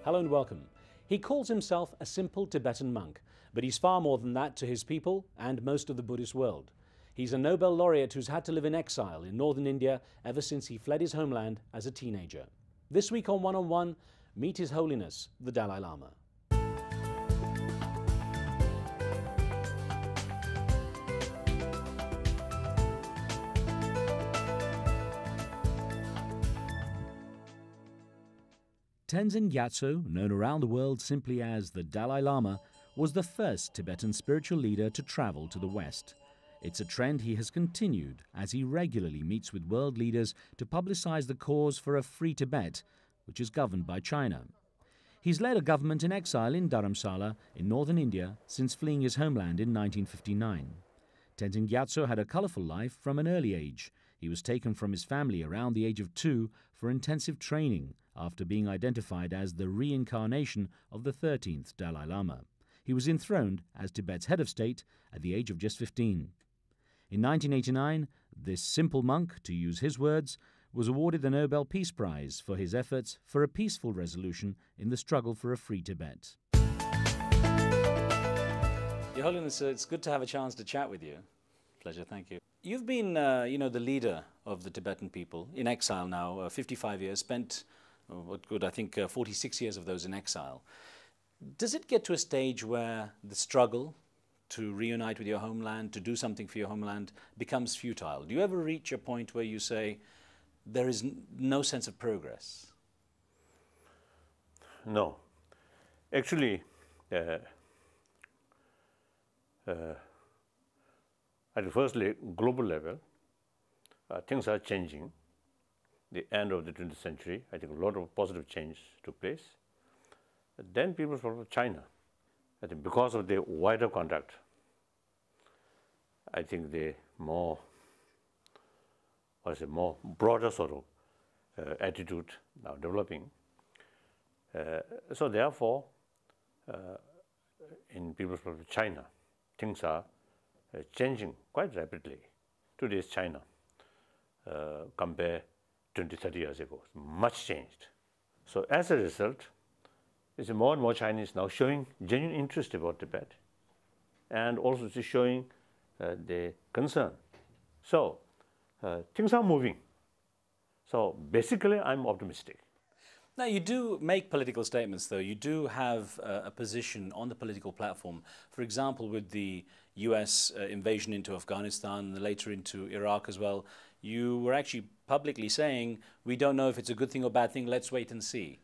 Hello and welcome. He calls himself a simple Tibetan monk, but he's far more than that to his people and most of the Buddhist world. He's a Nobel Laureate who's had to live in exile in northern India ever since he fled his homeland as a teenager. This week on One, meet His Holiness, the Dalai Lama. Tenzin Gyatso, known around the world simply as the Dalai Lama, was the first Tibetan spiritual leader to travel to the West. It's a trend he has continued as he regularly meets with world leaders to publicize the cause for a free Tibet, which is governed by China. He's led a government in exile in Dharamsala in northern India since fleeing his homeland in 1959. Tenzin Gyatso had a colorful life from an early age. He was taken from his family around the age of 2 for intensive training after being identified as the reincarnation of the 13th Dalai Lama. He was enthroned as Tibet's head of state at the age of just 15. In 1989, this simple monk, to use his words, was awarded the Nobel Peace Prize for his efforts for a peaceful resolution in the struggle for a free Tibet. Your Holiness, it's good to have a chance to chat with you. Pleasure, thank you. You've been, the leader of the Tibetan people in exile now, 55 years, spent, 46 years of those in exile. Does it get to a stage where the struggle to reunite with your homeland, to do something for your homeland, becomes futile? Do you ever reach a point where you say, there is no sense of progress? No. Actually, at the first global level, things are changing. The end of the 20th century, I think a lot of positive change took place. Then people from China, I think because of the wider contact, I think the more broader sort of attitude now developing. So therefore, in people from China, things are changing quite rapidly. Today's China, compared 20, 30 years ago, much changed. So as a result, it's more and more Chinese now showing genuine interest about Tibet, and also showing the concern. So things are moving. So basically, I'm optimistic. Now, you do make political statements, though. You do have a position on the political platform. For example, with the US invasion into Afghanistan and later into Iraq as well, you were actually publicly saying, we don't know if it's a good thing or bad thing, let's wait and see.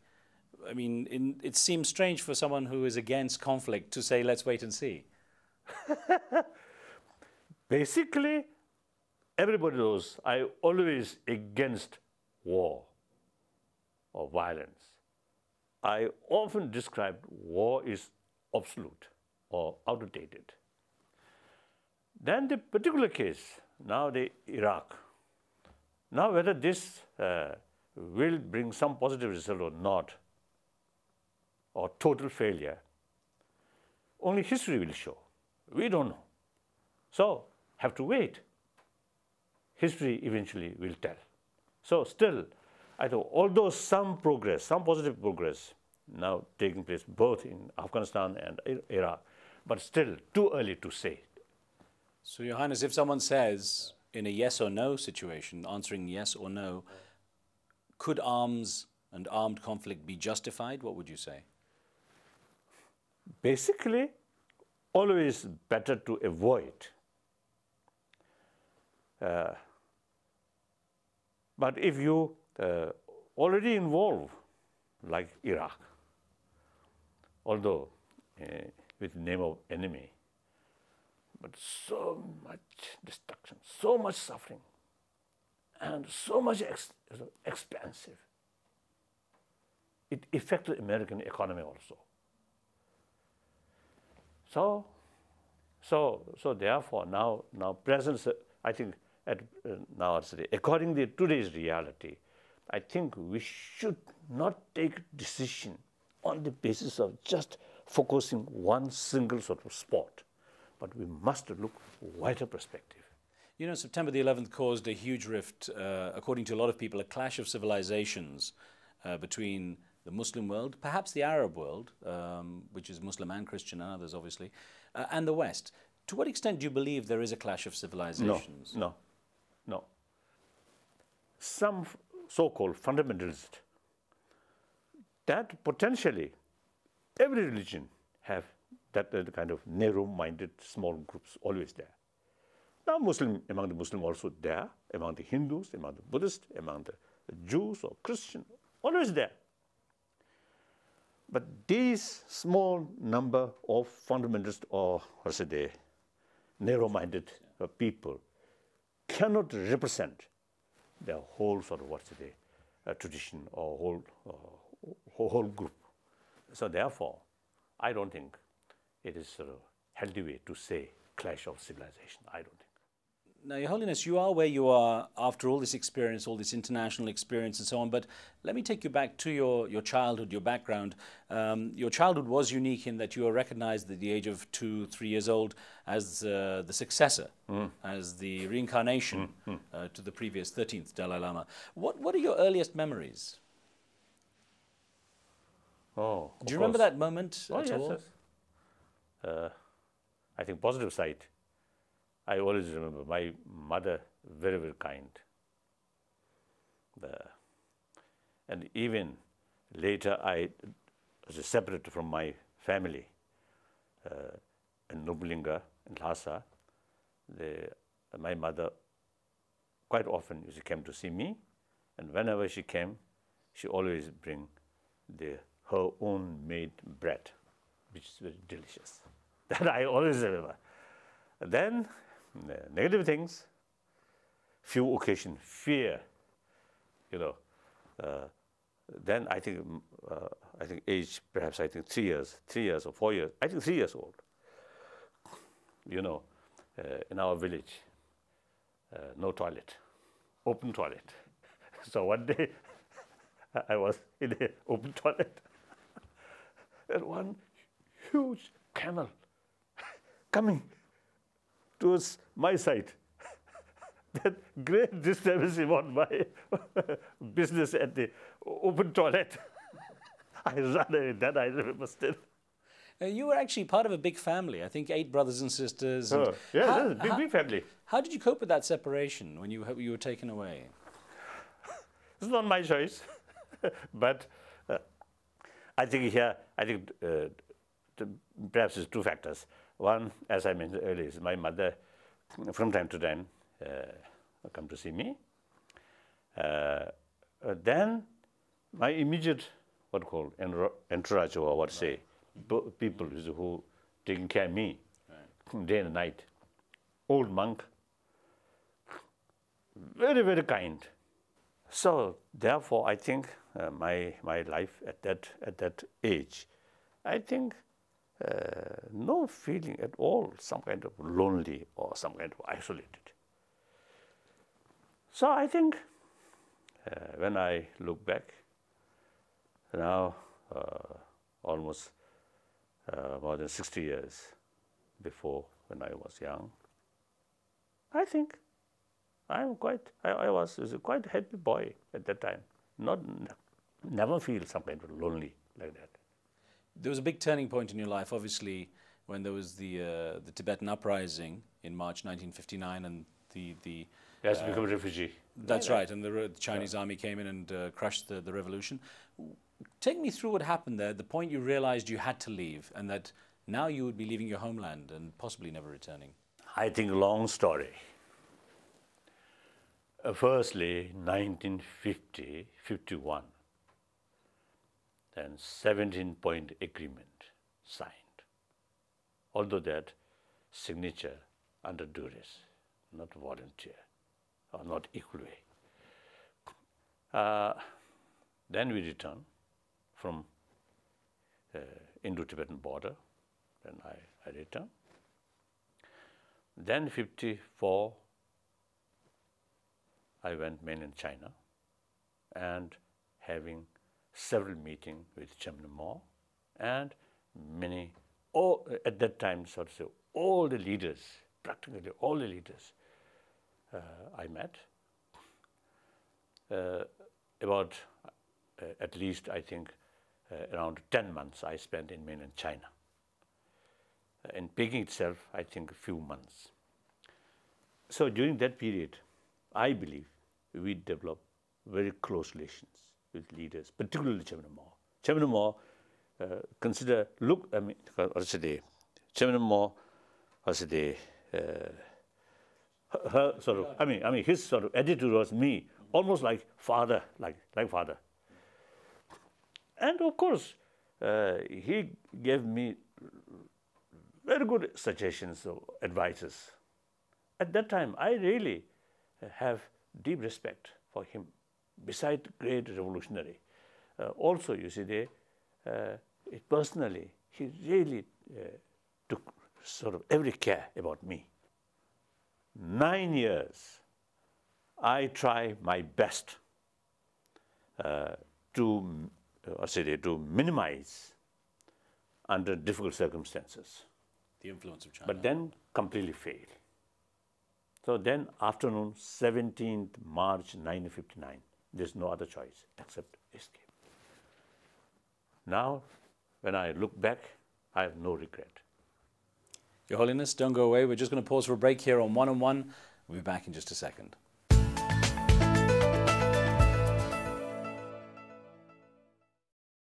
I mean, it seems strange for someone who is against conflict to say, let's wait and see. Basically, everybody knows I'm always against war or violence. I often describe war is obsolete or outdated. Then the particular case, now the Iraq. Now whether this will bring some positive result or not, or total failure, only history will show. We don't know. So have to wait. History eventually will tell. So still, I thought, although some progress, some positive progress now taking place both in Afghanistan and Iraq, but still too early to say. So, Your Highness, if someone says in a yes or no situation, answering yes or no, could arms and armed conflict be justified? What would you say? Basically, always better to avoid. But if you already involved, like Iraq, although with the name of enemy, but so much destruction, so much suffering, and so much expensive. It affected American economy also. So therefore now present, I think now according to today's reality, I think we should not take decision on the basis of just focusing one single sort of spot, but we must look wider perspective. You know, September the 11th caused a huge rift, according to a lot of people, a clash of civilizations between the Muslim world, perhaps the Arab world, which is Muslim and Christian and others obviously, and the West. To what extent do you believe there is a clash of civilizations? No. Some so-called fundamentalists, that potentially every religion have that kind of narrow-minded small groups always there. Now among the Muslims also there, among the Hindus, among the Buddhists, among the Jews or Christians, always there. But these small number of fundamentalists or narrow-minded people cannot represent the whole sort of tradition or whole group. So therefore, I don't think it is sort of healthy way to say clash of civilization. I don't think. Now, Your Holiness, you are where you are after all this experience, all this international experience and so on, but let me take you back to your childhood, your background. Your childhood was unique in that you were recognized at the age of 2-3 years old as the successor, as the reincarnation to the previous 13th Dalai Lama. What are your earliest memories? Oh, do you remember that moment at yes, all? Yes. I think positive side. I always remember my mother, very, very kind. And even later, I was separated from my family in Nobulinga, in Lhasa. My mother quite often she came to see me, and whenever she came, she always bring her own made bread, which is very delicious. That I always remember. And then negative things, few occasions, fear, then I think age, perhaps 3 years or 4 years, I think 3 years old. In our village, no toilet, open toilet. So one day I was in the open toilet, and one huge camel coming towards my side. That great disturbance on my business at the open toilet. I ran away. That I remember still. You were actually part of a big family. I think 8 brothers and sisters. And yeah, big family. How did you cope with that separation when you were taken away? It's not my choice, but I think perhaps it's 2 factors. One, as I mentioned earlier, is my mother, from time to time, come to see me. Then my immediate, entourage, or people who taking care of me day and night. Old monk, very, very kind. So therefore, I think my life at that age, I think no feeling at all, some kind of lonely or some kind of isolated. So I think when I look back now, almost more than 60 years before when I was young, I think I was a quite happy boy at that time. Never feel some kind of lonely like that. There was a big turning point in your life, obviously, when there was the Tibetan uprising in March 1959, and the He has become a refugee. That's right, and the Chinese army came in and crushed the revolution. Take me through what happened there, the point you realized you had to leave, and that now you would be leaving your homeland and possibly never returning. I think long story. Firstly, 1950, 51, then 17-point agreement signed. Although that signature under duress, not volunteer, or not equal way. Then we returned from Indo-Tibetan border, then I returned. Then 54, I went mainland China and having several meetings with Chairman Mao and at that time, all the leaders, practically all the leaders I met. About at least, I think, around 10 months I spent in mainland China. In Peking itself, I think a few months. So during that period, I believe we developed very close relations with leaders, particularly Chairman Mao. Chairman Mao Chairman Mao was his sort of attitude was me, almost like father, like father. And of course, he gave me very good suggestions or advices. At that time, I really have deep respect for him, beside great revolutionary. Also, you see, personally, he really took sort of every care about me. 9 years, I try my best to minimize under difficult circumstances. The influence of China. But then completely failed. So then afternoon, 17th March 1959, there's no other choice except escape. Now, when I look back, I have no regret. Your Holiness, don't go away. We're just going to pause for a break here on One on One. We'll be back in just a second.